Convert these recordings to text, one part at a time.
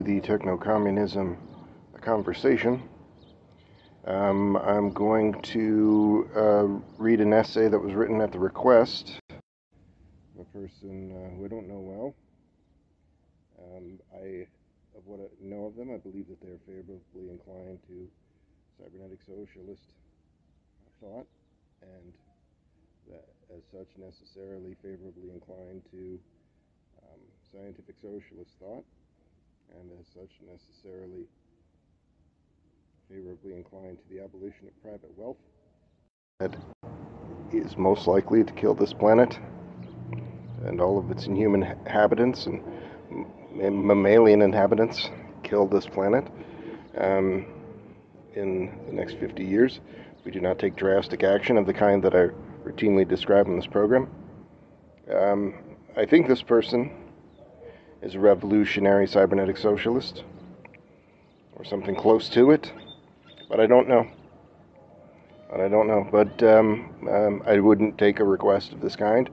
the techno-communism conversation. I'm going to read an essay that was written at the request of a person who I don't know well. Of what I know of them, I believe that they're favorably inclined to cybernetic socialist thought, and that as such necessarily favorably inclined to scientific socialist thought, and as such necessarily favorably inclined to the abolition of private wealth that is most likely to kill this planet and all of its inhuman inhabitants and mammalian inhabitants, kill this planet in the next 50 years if we do not take drastic action of the kind that I routinely describe in this program. I think this person is a revolutionary cybernetic socialist or something close to it, but I don't know. But I wouldn't take a request of this kind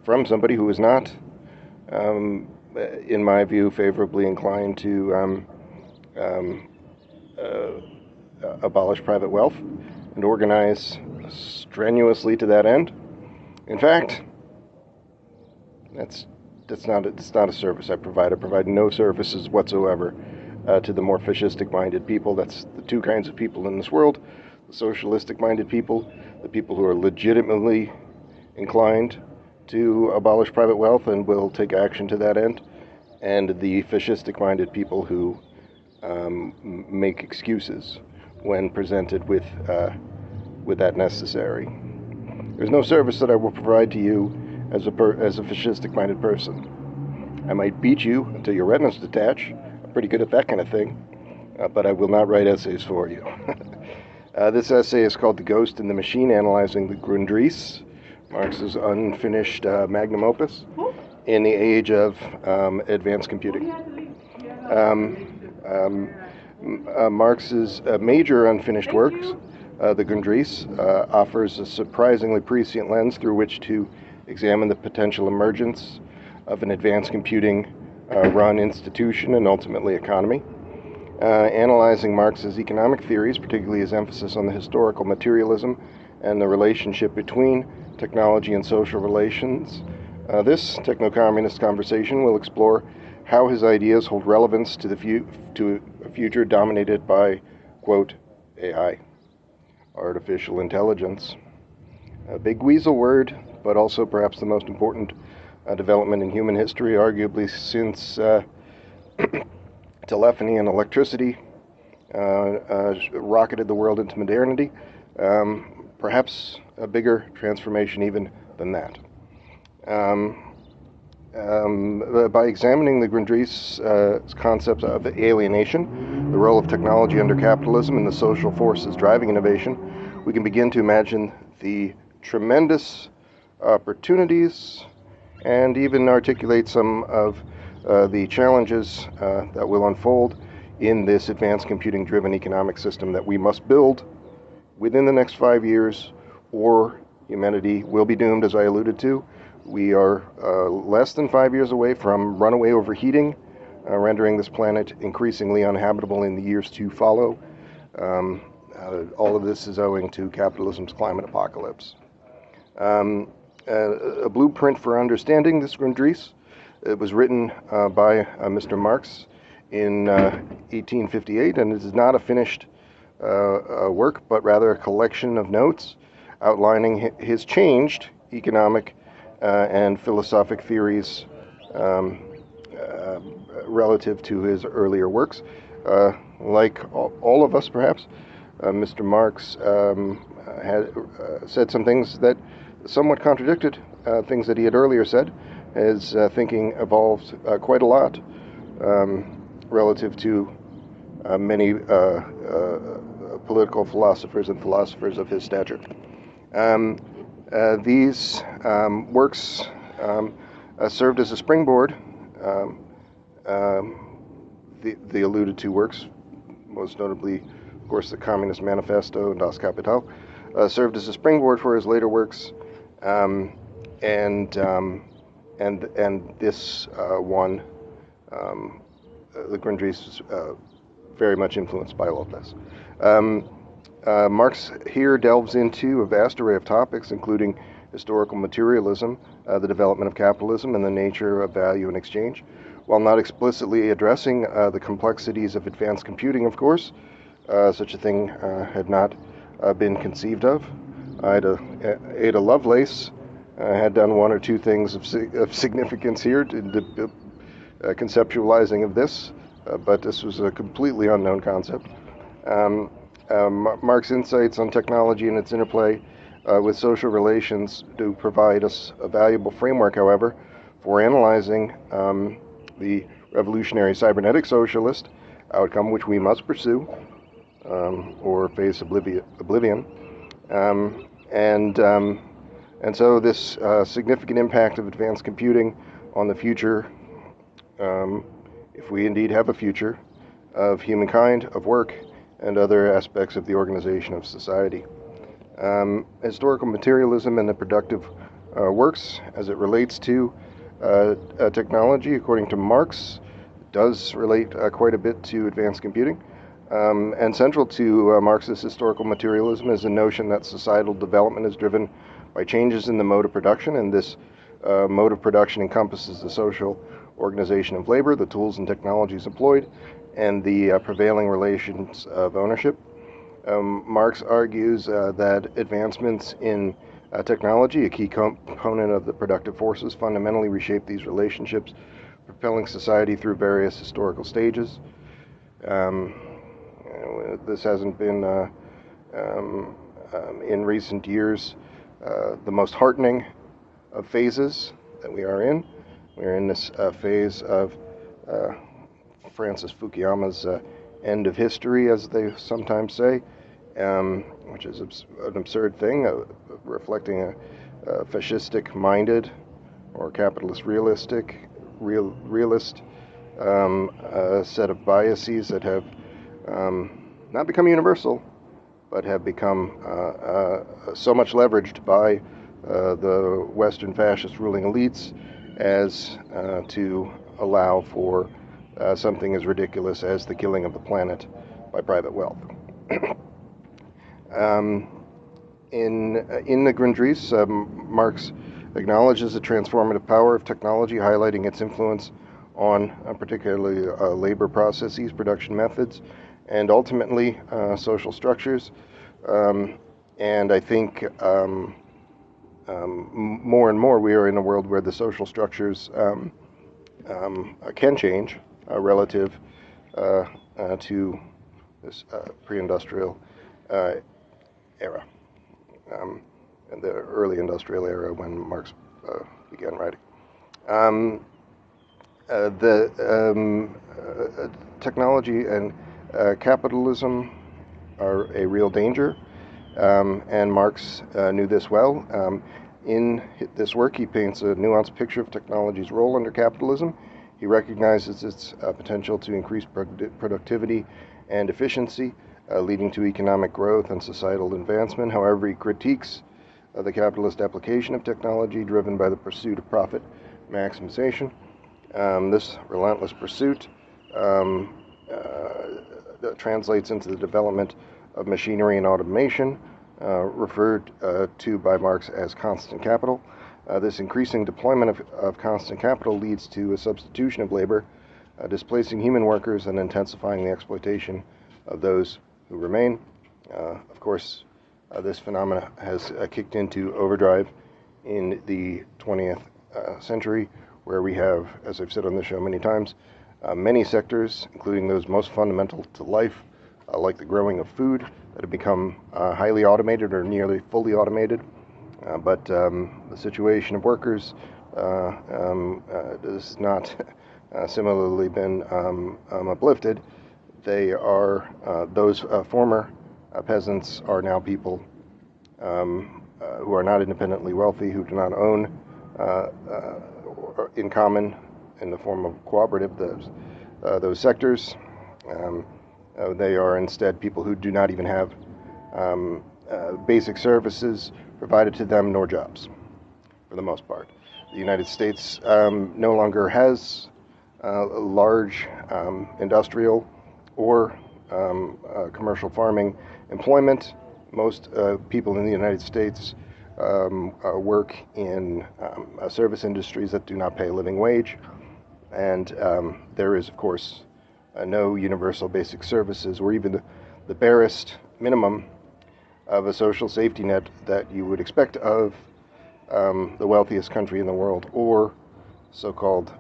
from somebody who is not, in my view, favorably inclined to abolish private wealth and organize strenuously to that end. In fact, it's not a service I provide. I provide no services whatsoever to the more fascistic-minded people. That's the two kinds of people in this world: the socialistic-minded people, the people who are legitimately inclined to abolish private wealth and will take action to that end, and the fascistic-minded people who make excuses when presented with that necessary. There's no service that I will provide to you as a fascistic-minded person. I might beat you until your retinas detach. I'm pretty good at that kind of thing, but I will not write essays for you. This essay is called "The Ghost in the Machine: Analyzing the Grundrisse," Marx's unfinished Magnum Opus in the age of advanced computing. Marx's major unfinished works, the Grundrisse, offers a surprisingly prescient lens through which to examine the potential emergence of an advanced computing run institution and ultimately economy. Analyzing Marx's economic theories, particularly his emphasis on the historical materialism and the relationship between technology and social relations, this techno-communist conversation will explore how his ideas hold relevance to to a future dominated by, quote, AI, artificial intelligence. A big weasel word, but also perhaps the most important development in human history, arguably since telephony and electricity rocketed the world into modernity. Perhaps a bigger transformation even than that. By examining the Grundrisse concepts of alienation, the role of technology under capitalism, and the social forces driving innovation, we can begin to imagine the tremendous opportunities and even articulate some of the challenges that will unfold in this advanced computing-driven economic system that we must build within the next 5 years, or humanity will be doomed, as I alluded to. We are less than 5 years away from runaway overheating, rendering this planet increasingly uninhabitable in the years to follow. All of this is owing to capitalism's climate apocalypse. A blueprint for understanding this Grundrisse, it was written by Mr. Marx in 1858, and it is not a finished work, but rather a collection of notes outlining his changed economic and philosophic theories relative to his earlier works. Like all of us, perhaps, Mr. Marx had said some things that somewhat contradicted things that he had earlier said. His thinking evolved quite a lot relative to many political philosophers and philosophers of his stature. These works served as a springboard. The alluded to works, most notably, of course, the Communist Manifesto and Das Kapital, served as a springboard for his later works, and this one the Grundrisse was very much influenced by all of this. Marx here delves into a vast array of topics, including historical materialism, the development of capitalism, and the nature of value and exchange, while not explicitly addressing the complexities of advanced computing, of course. Such a thing had not been conceived of. Ada Lovelace had done one or two things of significance here to conceptualizing of this, but this was a completely unknown concept. Marx's insights on technology and its interplay with social relations do provide us a valuable framework, however, for analyzing the revolutionary cybernetic socialist outcome which we must pursue, or face oblivion. And so this significant impact of advanced computing on the future, if we indeed have a future, of humankind, of work, and other aspects of the organization of society. Historical materialism and the productive works as it relates to technology, according to Marx, does relate quite a bit to advanced computing. And central to Marxist historical materialism is the notion that societal development is driven by changes in the mode of production, and this mode of production encompasses the social organization of labor, the tools and technologies employed, and the prevailing relations of ownership. Marx argues that advancements in technology, a key component of the productive forces, fundamentally reshape these relationships, propelling society through various historical stages. This hasn't been, in recent years, the most heartening of phases that we are in. We're in this phase of Francis Fukuyama's end of history, as they sometimes say, which is an absurd thing, reflecting a fascistic-minded or capitalist realist set of biases that have not become universal, but have become so much leveraged by the Western fascist ruling elites as to allow for something as ridiculous as the killing of the planet by private wealth. In the Grundrisse, Marx acknowledges the transformative power of technology, highlighting its influence on particularly labor processes, production methods, and ultimately social structures. And I think more and more we are in a world where the social structures can change relative to this pre-industrial era, and the early industrial era when Marx began writing. Technology and capitalism are a real danger, and Marx knew this well. In this work, he paints a nuanced picture of technology's role under capitalism. He recognizes its potential to increase productivity and efficiency, leading to economic growth and societal advancement. However, he critiques the capitalist application of technology driven by the pursuit of profit maximization. This relentless pursuit translates into the development of machinery and automation, referred to by Marx as constant capital. This increasing deployment of constant capital leads to a substitution of labor, displacing human workers and intensifying the exploitation of those who remain. Of course, this phenomena has kicked into overdrive in the 20th century, where we have, as I've said on the show many times, many sectors, including those most fundamental to life, like the growing of food, that have become highly automated or nearly fully automated. But the situation of workers has not similarly been uplifted. They are, those former peasants are now people who are not independently wealthy, who do not own in common in the form of cooperative those sectors. They are instead people who do not even have basic services provided to them, nor jobs, for the most part. The United States no longer has large industrial or commercial farming employment. Most people in the United States work in service industries that do not pay a living wage, and there is, of course, no universal basic services or even the barest minimum of a social safety net that you would expect of the wealthiest country in the world, or so-called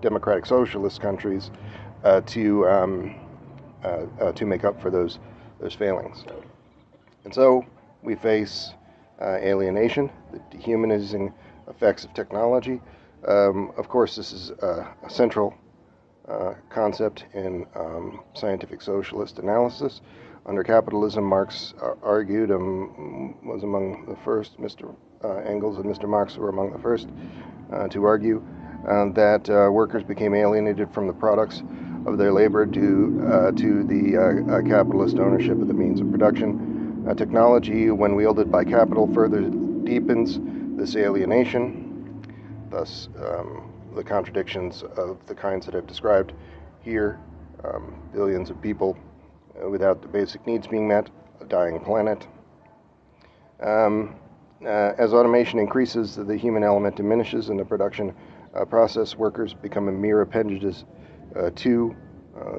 democratic socialist countries to make up for those failings. And so we face alienation, the dehumanizing effects of technology. Of course, this is a central concept in scientific socialist analysis. Under capitalism, Marx argued, was among the first, Mr. Engels and Mr. Marx were among the first to argue that workers became alienated from the products of their labor due to the capitalist ownership of the means of production. Technology, when wielded by capital, further deepens this alienation. Thus, the contradictions of the kinds that I've described here, billions of people without the basic needs being met, a dying planet. As automation increases, the human element diminishes in the production process. Workers become a mere appendages to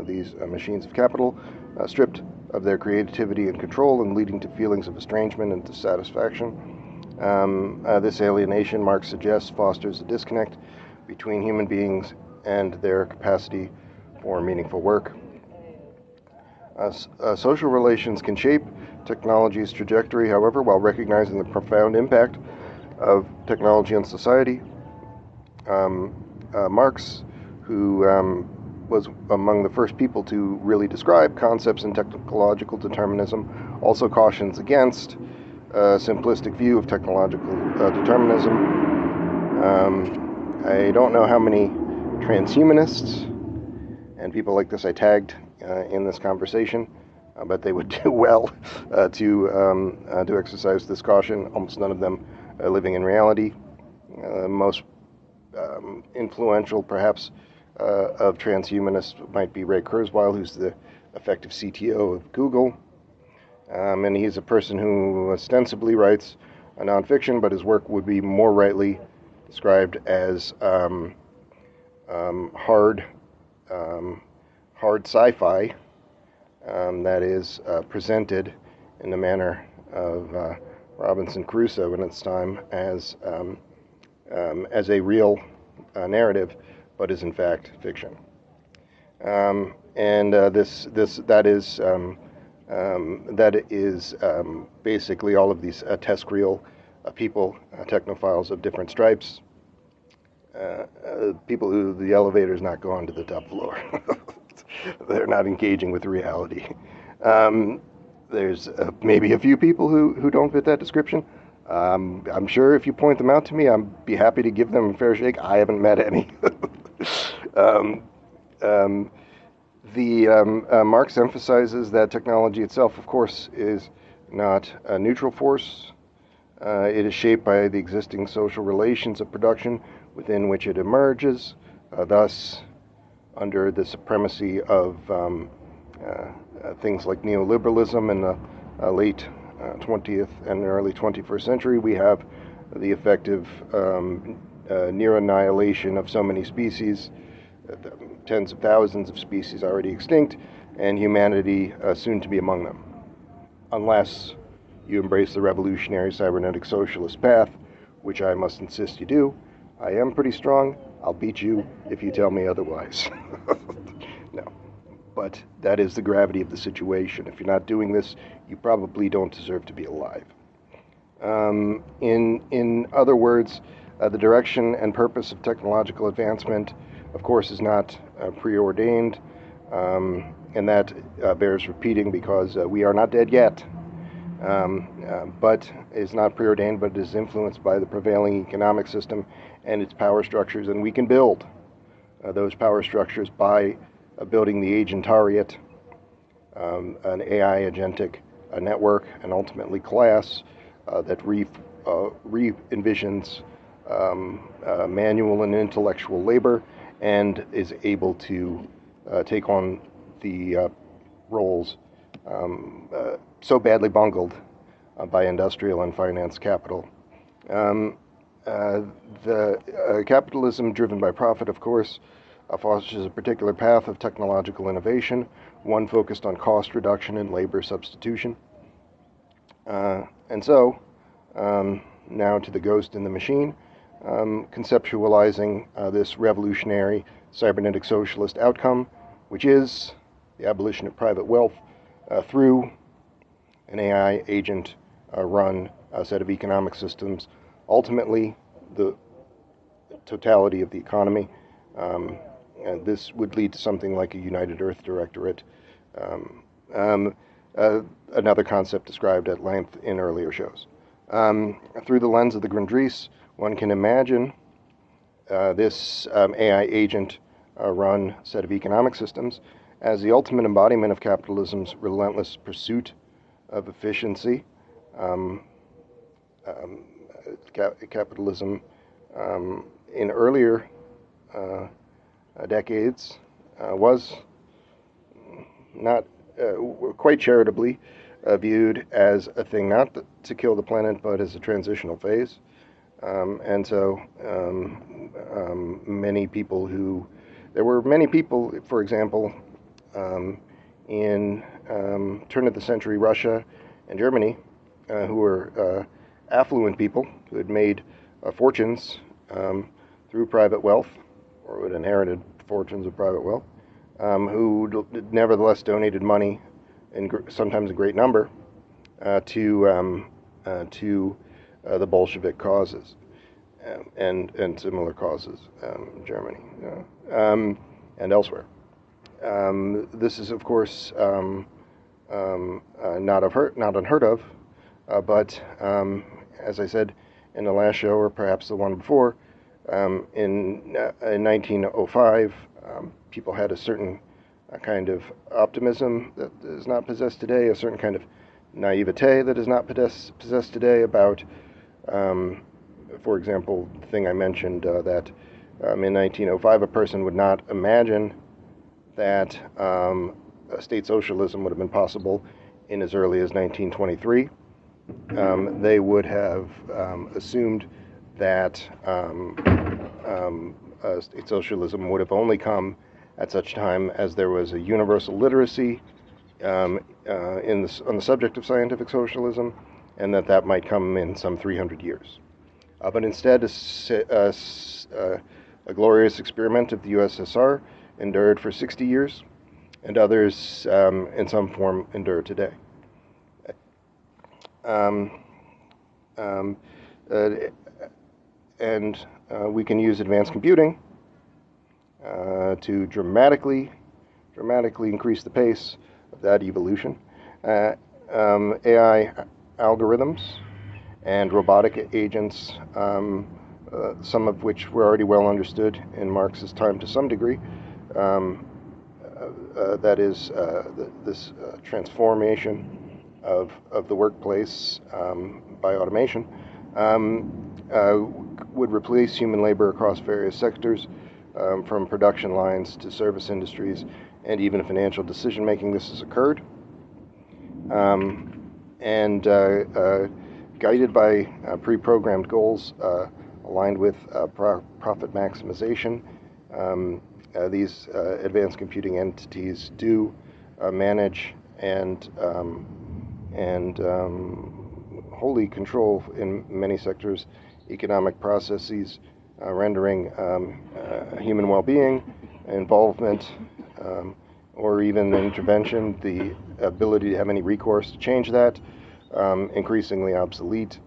these machines of capital, stripped of their creativity and control, and leading to feelings of estrangement and dissatisfaction. This alienation, Marx suggests, fosters a disconnect between human beings and their capacity for meaningful work. Social relations can shape technology's trajectory, however, while recognizing the profound impact of technology on society. Marx, who was among the first people to really describe concepts in technological determinism, also cautions against a simplistic view of technological determinism. I don't know how many transhumanists and people like this I tagged in this conversation, but they would do well to exercise this caution. Almost none of them are living in reality. Most influential, perhaps, of transhumanists might be Ray Kurzweil, who's the effective CTO of Google. And he's a person who ostensibly writes a nonfiction, but his work would be more rightly described as hard sci-fi, that is presented in the manner of Robinson Crusoe in its time as a real narrative, but is in fact fiction. That is basically all of these TESCREAL people, technophiles of different stripes, people who the elevator's not going to the top floor. They're not engaging with reality. There's maybe a few people who don't fit that description. I'm sure if you point them out to me, I'd be happy to give them a fair shake. I haven't met any. Marx emphasizes that technology itself, of course, is not a neutral force. It is shaped by the existing social relations of production within which it emerges, thus under the supremacy of things like neoliberalism in the late 20th and early 21st century. We have the effective near annihilation of so many species, tens of thousands of species already extinct, and humanity soon to be among them. Unless you embrace the revolutionary cybernetic socialist path, which I must insist you do. I am pretty strong. I'll beat you if you tell me otherwise. No. But that is the gravity of the situation. If you're not doing this, you probably don't deserve to be alive. In other words, the direction and purpose of technological advancement, of course, is not preordained, and that bears repeating because we are not dead yet. But is not preordained, but is influenced by the prevailing economic system and its power structures, and we can build those power structures by building the agentariat, an AI agentic network, and ultimately class that re-envisions manual and intellectual labor and is able to take on the roles so badly bungled by industrial and finance capital. The capitalism driven by profit, of course, fosters a particular path of technological innovation, one focused on cost reduction and labor substitution. And so, now to the ghost in the machine, conceptualizing this revolutionary cybernetic socialist outcome, which is the abolition of private wealth through an AI agent run set of economic systems, ultimately the totality of the economy. This would lead to something like a United Earth Directorate, another concept described at length in earlier shows. Through the lens of the Grundrisse, one can imagine this AI agent run set of economic systems as the ultimate embodiment of capitalism's relentless pursuit of efficiency. Capitalism in earlier decades was not quite charitably viewed as a thing not to kill the planet, but as a transitional phase. And so there were many people, for example, in turn of the century Russia and Germany, who were affluent people who had made fortunes through private wealth, or had inherited fortunes of private wealth, who nevertheless donated money, sometimes a great number, to the Bolshevik causes and similar causes in Germany and elsewhere. This is, of course, not unheard of, but as I said in the last show, or perhaps the one before, in 1905, people had a certain kind of optimism that is not possessed today, a certain kind of naivete that is not possessed today about, for example, the thing I mentioned, that in 1905 a person would not imagine that state socialism would have been possible in as early as 1923. They would have assumed that state socialism would have only come at such time as there was a universal literacy on the subject of scientific socialism, and that might come in some 300 years. But instead, a glorious experiment of the USSR endured for 60 years, and others in some form endure today. We can use advanced computing to dramatically increase the pace of that evolution. AI algorithms and robotic agents, some of which were already well understood in Marx's time to some degree, that is, this transformation of the workplace by automation, would replace human labor across various sectors, from production lines to service industries and even financial decision making. This has occurred, and guided by pre-programmed goals aligned with profit maximization. These advanced computing entities do manage and wholly control in many sectors economic processes, rendering human well-being, involvement, or even intervention, the ability to have any recourse to change that, increasingly obsolete.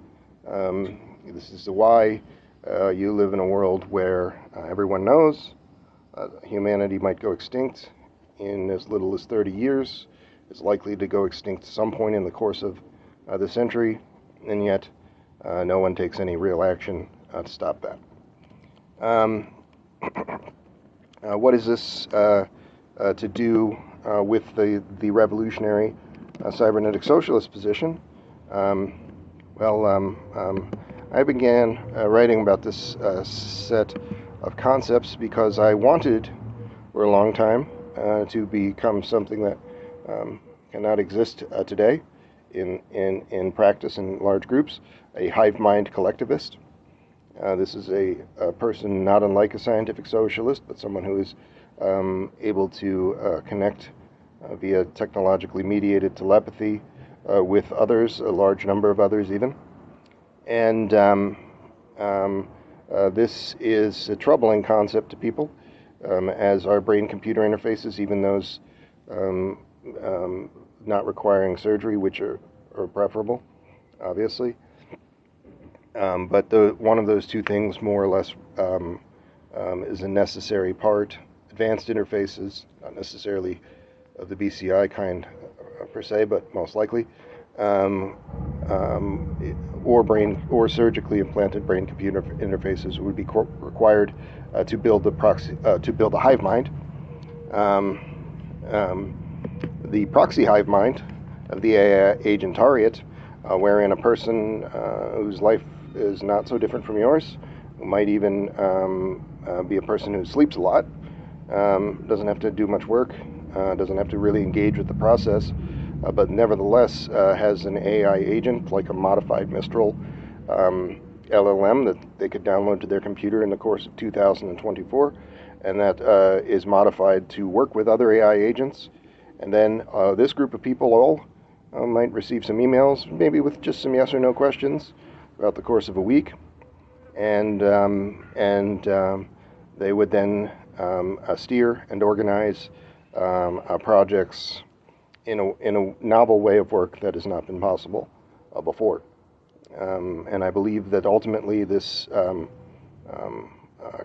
This is why you live in a world where everyone knows humanity might go extinct in as little as 30 years. It's likely to go extinct at some point in the course of the century, and yet no one takes any real action to stop that. What is this to do with the revolutionary cybernetic socialist position? I began writing about this set of concepts because I wanted for a long time to become something that cannot exist today in practice in large groups, a hive mind collectivist. This is a person not unlike a scientific socialist, but someone who is able to connect via technologically mediated telepathy with others, a large number of others even. And this is a troubling concept to people, as our brain-computer interfaces, even those not requiring surgery, which are preferable, obviously. But one of those two things, more or less, is a necessary part. Advanced interfaces, not necessarily of the BCI kind per se, but most likely, or surgically implanted brain-computer interfaces would be required to build the hive mind. The proxy hive mind of the AI agentariat, wherein a person whose life is not so different from yours, who might even be a person who sleeps a lot, doesn't have to do much work, doesn't have to really engage with the process, but nevertheless has an AI agent, like a modified Mistral LLM that they could download to their computer in the course of 2024, and that is modified to work with other AI agents. And then this group of people all might receive some emails, maybe with just some yes or no questions throughout the course of a week, and they would then steer and organize projects in a novel way of work that has not been possible before. And I believe that ultimately this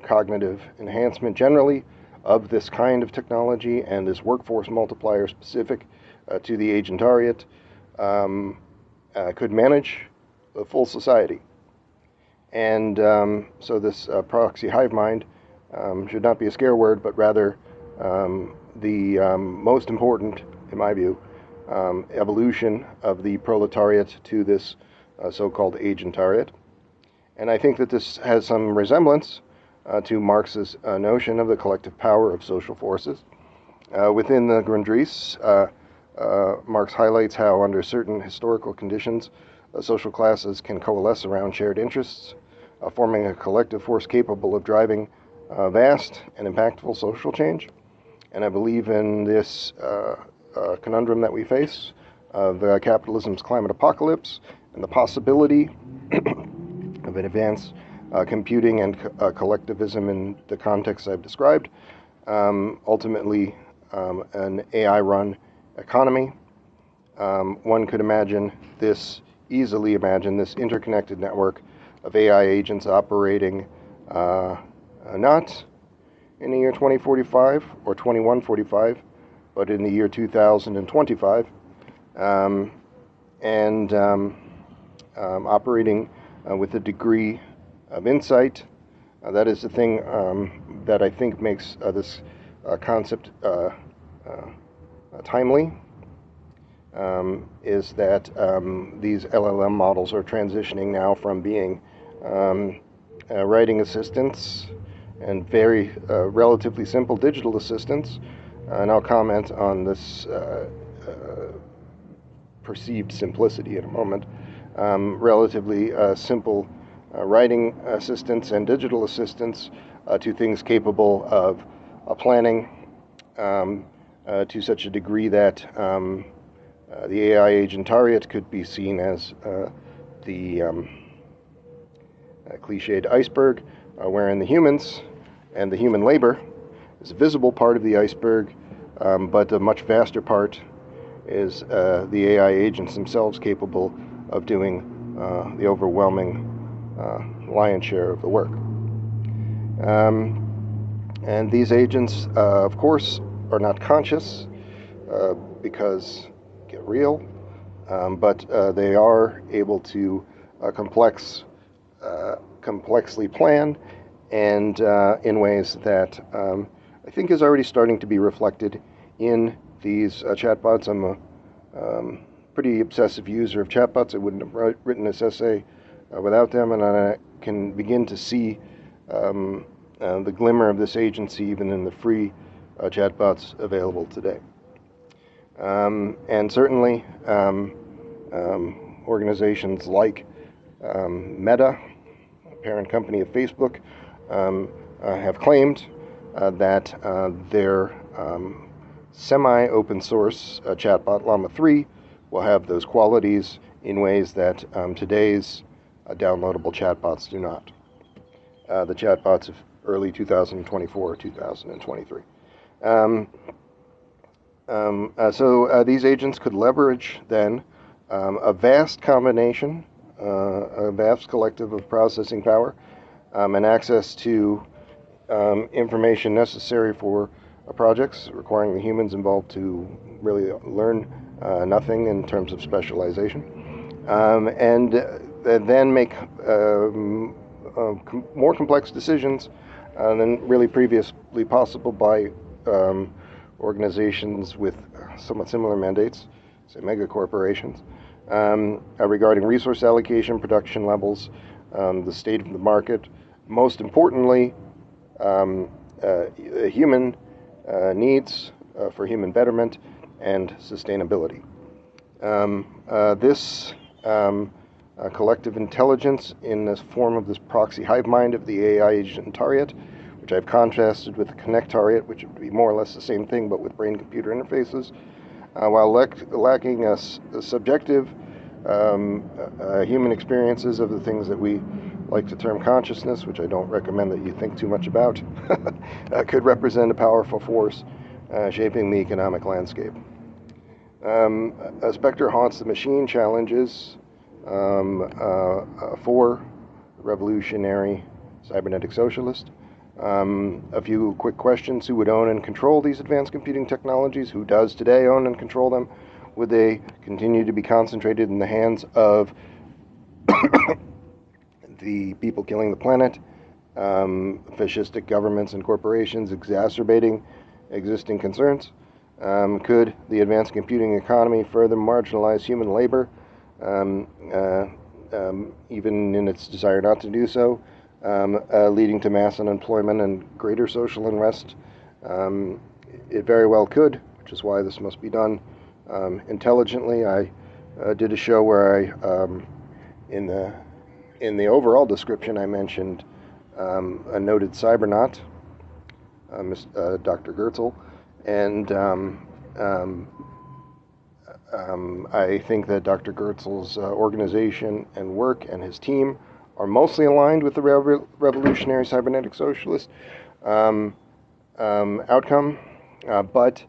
cognitive enhancement generally of this kind of technology and this workforce multiplier specific to the agentariat could manage the full society. And so this proxy hive mind should not be a scare word, but rather the most important, in my view, evolution of the proletariat to this so-called agentariat. And I think that this has some resemblance to Marx's notion of the collective power of social forces. Within the Grundrisse, Marx highlights how under certain historical conditions, social classes can coalesce around shared interests, forming a collective force capable of driving vast and impactful social change. And I believe in this conundrum that we face of capitalism's climate apocalypse and the possibility of an advanced computing and collectivism in the context I've described, ultimately an AI-run economy. One could easily imagine this interconnected network of AI agents operating not in the year 2045 or 2145, but in the year 2025, and operating with a degree of insight. That is the thing that I think makes this concept timely, is that these LLM models are transitioning now from being writing assistants and very relatively simple digital assistants, and I'll comment on this perceived simplicity in a moment, relatively simple writing assistants and digital assistants to things capable of planning to such a degree that the AI agentariat could be seen as the cliched iceberg, wherein the humans and the human labor is a visible part of the iceberg, but a much vaster part is the AI agents themselves capable of doing the overwhelming lion's share of the work. And these agents, of course, are not conscious because get real, but they are able to complexly plan, and in ways that I think is already starting to be reflected in these chatbots. I'm a pretty obsessive user of chatbots. I wouldn't have written this essay without them, and I can begin to see the glimmer of this agency even in the free chatbots available today. And certainly organizations like Meta, parent company of Facebook, have claimed that their semi-open source chatbot Llama 3 will have those qualities in ways that today's downloadable chatbots do not. The chatbots of early 2024 or 2023. So these agents could leverage then a vast combination, a vast collective of processing power and access to information necessary for projects requiring the humans involved to really learn nothing in terms of specialization, and then make more complex decisions than really previously possible by organizations with somewhat similar mandates, say mega corporations, regarding resource allocation, production levels, the state of the market, most importantly, human needs for human betterment and sustainability. This collective intelligence in this form of this proxy hive mind of the AI agentariat, which I've contrasted with the connectariat, which would be more or less the same thing but with brain-computer interfaces, while lacking subjective human experiences of the things that we like to term consciousness, which I don't recommend that you think too much about, could represent a powerful force shaping the economic landscape. Spectre haunts the machine challenges for revolutionary cybernetic socialist. A few quick questions. Who would own and control these advanced computing technologies? Who does today own and control them? Would they continue to be concentrated in the hands of the people killing the planet, fascistic governments and corporations exacerbating existing concerns? Could the advanced computing economy further marginalize human labor, even in its desire not to do so, leading to mass unemployment and greater social unrest? It very well could, which is why this must be done intelligently. I did a show where I, in the overall description, I mentioned a noted cybernaut, Dr. Goertzel, and I think that Dr. Goertzel's organization and work and his team are mostly aligned with the revolutionary cybernetic socialist outcome, but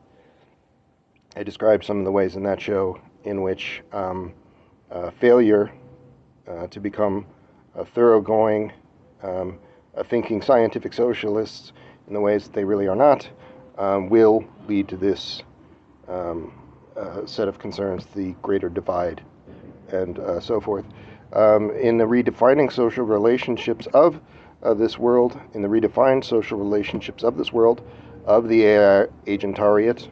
I described some of the ways in that show in which failure to become a thoroughgoing, thinking scientific socialists in the ways that they really are not will lead to this set of concerns, the greater divide, and so forth. In the redefining social relationships of this world, in the redefined social relationships of this world, of the AI agentariat,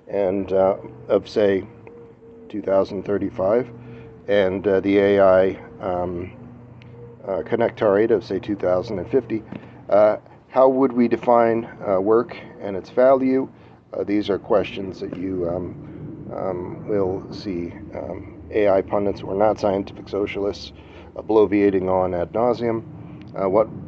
and of, say, 2035, and the AI connectariat of, say, 2050, how would we define work and its value? These are questions that you will see AI pundits who are not scientific socialists bloviating on ad nauseum,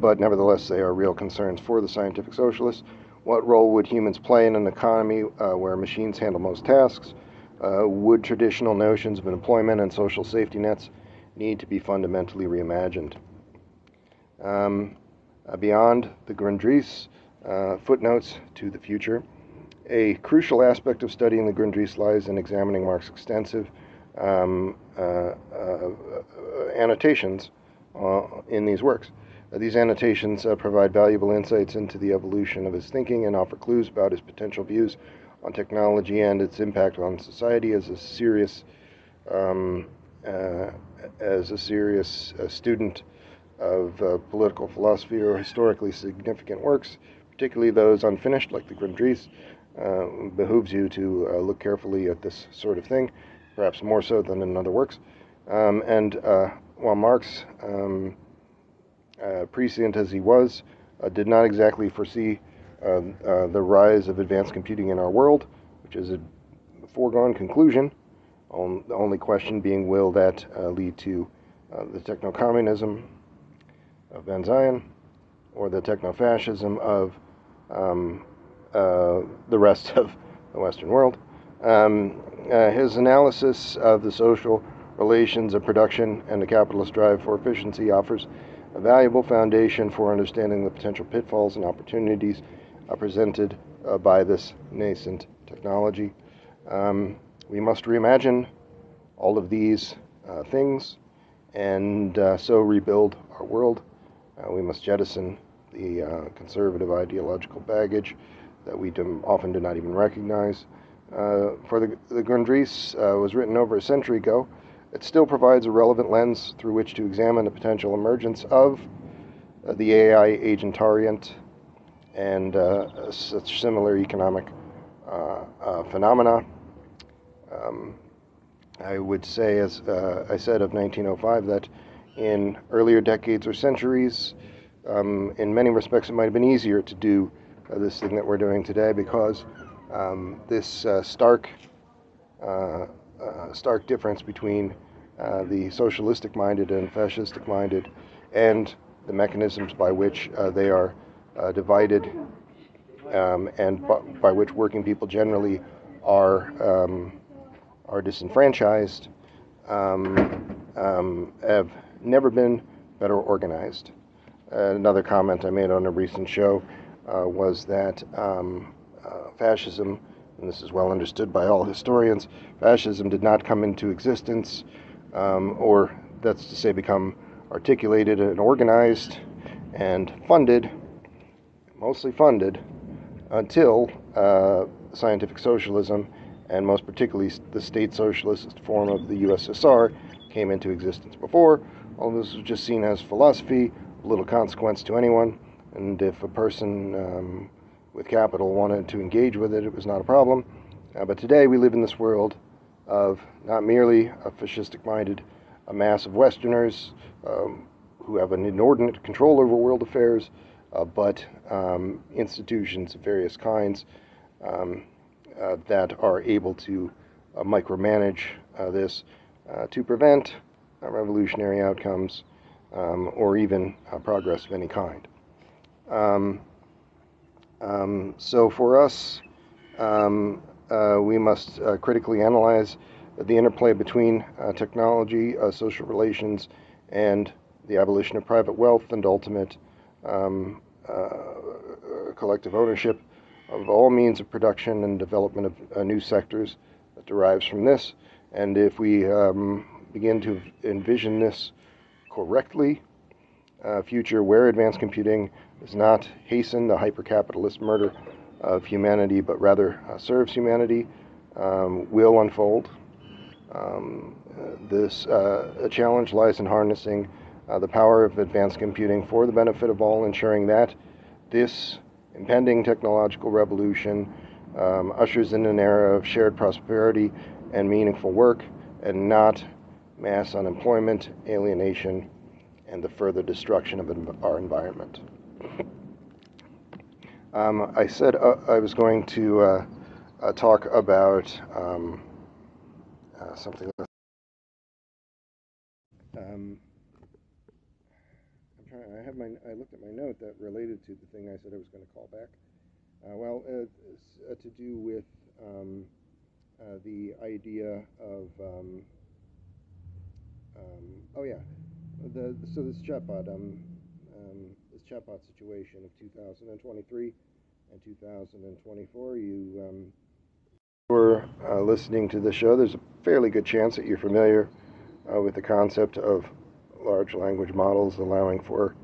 but nevertheless they are real concerns for the scientific socialists. What role would humans play in an economy where machines handle most tasks? Would traditional notions of employment and social safety nets need to be fundamentally reimagined? Beyond the Grundrisse footnotes to the future, a crucial aspect of studying the Grundrisse lies in examining Marx's extensive annotations in these works. These annotations provide valuable insights into the evolution of his thinking and offer clues about his potential views on technology and its impact on society. As a serious student of political philosophy or historically significant works, particularly those unfinished like the Grundrisse, behooves you to look carefully at this sort of thing, perhaps more so than in other works. And while Marx, prescient as he was did not exactly foresee the rise of advanced computing in our world, which is a foregone conclusion. The only question being, will that lead to the techno-communism of Ben Zion or the techno-fascism of the rest of the Western world? His analysis of the social relations of production and the capitalist drive for efficiency offers a valuable foundation for understanding the potential pitfalls and opportunities presented by this nascent technology. We must reimagine all of these things and so rebuild our world. We must jettison the conservative ideological baggage that we often do not even recognize. For the Grundrisse was written over a century ago, it still provides a relevant lens through which to examine the potential emergence of the AI agentariant and such similar economic phenomena. I would say, as I said of 1905, that in earlier decades or centuries, in many respects, it might have been easier to do this thing that we're doing today, because this stark difference between the socialistic-minded and fascistic-minded, and the mechanisms by which they are divided, and by which working people generally are disenfranchised, have never been better organized. Another comment I made on a recent show was that fascism, and this is well understood by all historians, fascism did not come into existence, or that's to say become articulated and organized and funded, mostly funded, until scientific socialism, and most particularly the state socialist form of the USSR, came into existence. Before, all this was just seen as philosophy, of little consequence to anyone, and if a person with capital wanted to engage with it, it was not a problem. But today we live in this world of not merely a fascistic-minded mass of Westerners who have an inordinate control over world affairs, but institutions of various kinds that are able to micromanage this to prevent revolutionary outcomes or even progress of any kind. So for us, we must critically analyze the interplay between technology, social relations, and the abolition of private wealth and ultimate collective ownership of all means of production and development of new sectors that derives from this. And if we begin to envision this correctly, a future where advanced computing does not hasten the hyper-capitalist murder of humanity, but rather serves humanity, will unfold. This challenge lies in harnessing the power of advanced computing for the benefit of all, ensuring that this impending technological revolution ushers in an era of shared prosperity and meaningful work, and not mass unemployment, alienation, and the further destruction of our environment. I said I was going to talk about something. I looked at my note that related to the thing I said I was going to call back. To do with the idea of this chatbot situation of 2023 and 2024. You were listening to the show. There's a fairly good chance that you're familiar with the concept of large language models allowing for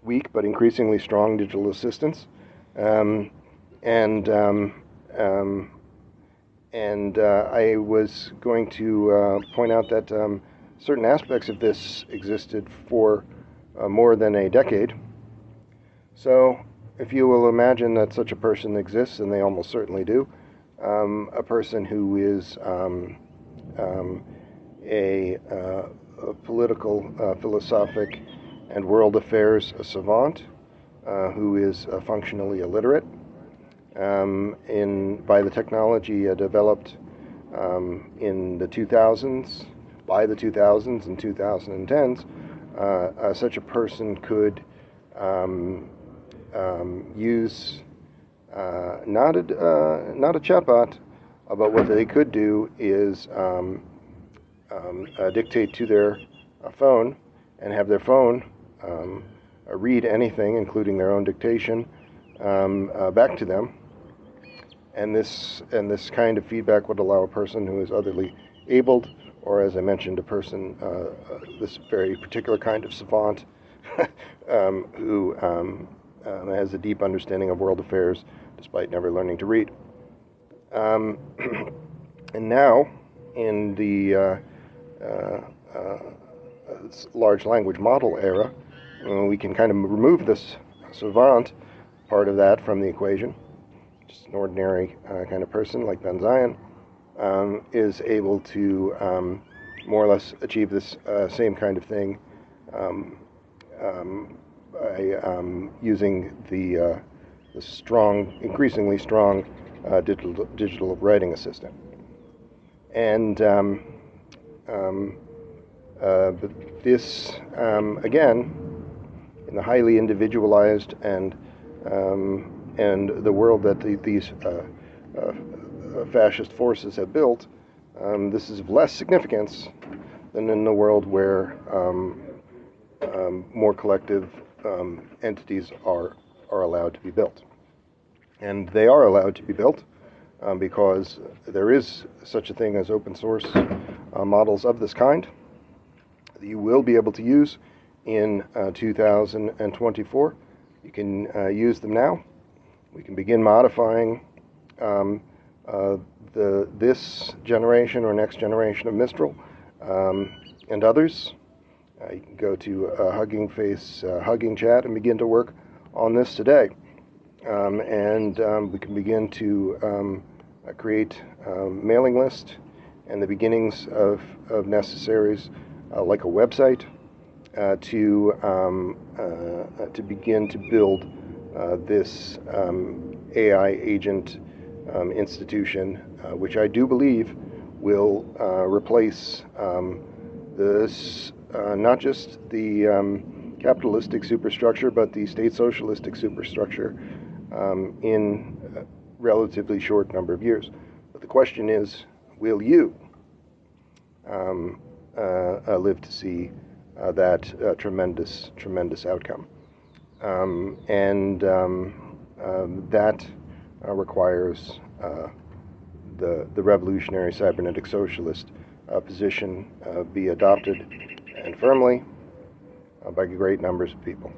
weak but increasingly strong digital assistants. I was going to point out that certain aspects of this existed for more than a decade. So, if you will imagine that such a person exists, and they almost certainly do, a person who is a political, philosophic, and world affairs savant who is functionally illiterate. By the technology developed in the 2000s, by the 2000s and 2010s, such a person could use not a chatbot, but what they could do is dictate to their phone and have their phone read anything, including their own dictation, back to them. And this kind of feedback would allow a person who is otherly abled, or as I mentioned, a person, this very particular kind of savant, who has a deep understanding of world affairs despite never learning to read. And now, in the large language model era, we can kind of remove this savant part of that from the equation. Just an ordinary kind of person like Ben Zion is able to more or less achieve this same kind of thing by using the strong, increasingly strong digital writing assistant. And this, again, in the highly individualized and the world that these fascist forces have built, this is of less significance than in the world where more collective entities are allowed to be built. And they are allowed to be built because there is such a thing as open source models of this kind that you will be able to use in 2024. You can use them now. We can begin modifying this generation or next generation of Mistral and others. You can go to Hugging Face Hugging Chat and begin to work on this today. And we can begin to create mailing list and the beginnings of necessaries like a website to begin to build this AI agent institution, which I do believe will replace this not just the capitalistic superstructure, but the state socialistic superstructure in a relatively short number of years. But the question is, will you live to see that tremendous outcome? That requires the revolutionary cybernetic socialist position be adopted and firmly by great numbers of people.